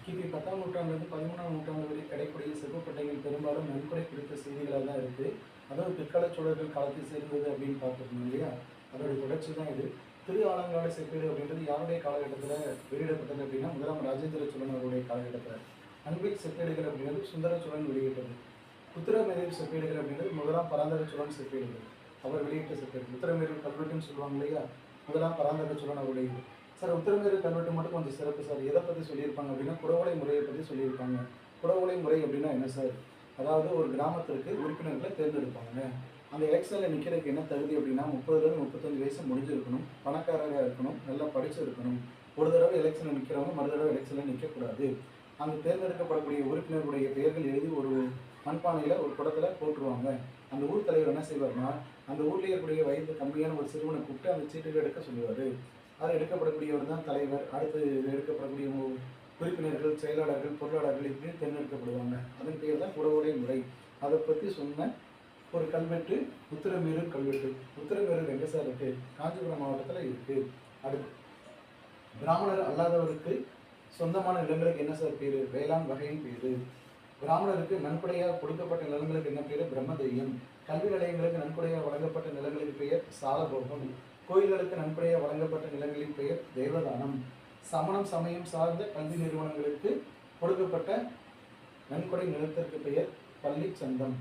கிபி 10ஆம் நூற்றாண்டிலிருந்து 13ஆம் நூற்றாண்டு வரை கிடைக்கக்கூடிய செப்புப்பட்டைகள் பெரும்பாலும் நன்கொடை குறித்த செய்திகளாக தான் இருக்குது. அதுவும் பிற்கால சோழர்கள் காலத்தை சேர்ந்தது அப்படின்னு பார்த்துருக்கோம் இல்லையா? அதோடைய தொடர்ச்சி தான் இது. திரு ஆலங்காடு செப்பேடு அப்படின்றது யாருடைய காலகட்டத்தில் வெளியிடப்பட்டது அப்படின்னா, முதலாம் ராஜேந்திர சோழன் அவருடைய காலகட்டத்தில். அன்பில் செப்பேடுகள் அப்படின்றது சுந்தர சோழன் வெளியிட்டது. உத்திரமேரூர் செப்பேடுகள் அப்படின்றது முதலாம் பராந்தக சோழன் செப்பேடுகள் அவர் வெளியிட்ட செப்பேடு. உத்திரமேரூர் கல்வெட்டுன்னு சொல்லுவாங்க இல்லையா? முதலாம் பராந்தக சோழன் அவருடைய இது. சார் உத்திரமேரூர் கல்வெட்டு மட்டும் கொஞ்சம் சிறப்பு சார். எதை பற்றி சொல்லியிருப்பாங்க அப்படின்னா, குடவோலை முறையை பற்றி சொல்லியிருப்பாங்க. குடவோலை முறை அப்படின்னா என்ன சார்? அதாவது ஒரு கிராமத்திற்கு உறுப்பினர்களை தேர்ந்தெடுப்பாங்க. அந்த எலெக்ஷனில் நிற்கிறதுக்கு என்ன தகுதி அப்படின்னா, 30லேருந்து 35 வயசு முடிஞ்சிருக்கணும், பணக்காரராக இருக்கணும், நல்லா படிச்சிருக்கணும். ஒரு தடவை எலெக்ஷனில் நிற்கிறவங்க மறு தடவை எலெக்ஷனில் நிற்கக்கூடாது. அந்த தேர்ந்தெடுக்கப்படக்கூடிய உறுப்பினர்களுடைய பெயர்கள் எழுதி ஒரு மண்பானையில் ஒரு குடத்தில் போட்டுருவாங்க. அந்த ஊர் தலைவர் என்ன செய்வார்னா, அந்த ஊரில் இருக்கக்கூடிய வயது கம்மியான ஒரு சிறுவனை கூப்பிட்டு அந்த சீட்டுகள் எடுக்க சொல்லுவார். அதில் எடுக்கப்படக்கூடியவர் தான் தலைவர். அடுத்து எடுக்கப்படக்கூடிய உறுப்பினர்கள், செயலாளர்கள், பொருளாளர்கள் இப்படி தேர்ந்தெடுக்கப்படுவாங்க. அதன் பெயர் தான் குடவோலை முறை. அதை பற்றி சொன்ன ஒரு கல்வெட்டு உத்திரமேரூர் கல்வெட்டு. உத்திரமேரூர் எங்கே சார் இருக்குது? காஞ்சிபுரம் மாவட்டத்தில் இருக்குது. அடுத்து பிராமணர் அல்லாதவருக்கு சொந்தமான நிலங்களுக்கு என்ன சார் பேர்? வேளாண் வகையின் பேர். பிராமணருக்கு நன்கொடையாக கொடுக்கப்பட்ட நிலங்களுக்கு என்ன பேர்? பிரம்மதேயம். கல்வி நிலையங்களுக்கு நன்கொடையாக வழங்கப்பட்ட நிலங்களின் பெயர் சாலபோகம். கோயில்களுக்கு நன்கொடையாக வழங்கப்பட்ட நிலங்களின் பெயர் தேவதானம். சமணம் சமயம் சார்ந்த கல்வி நிறுவனங்களுக்கு கொடுக்கப்பட்ட நன்கொடை நிலத்திற்கு பெயர் பள்ளி சந்தம்.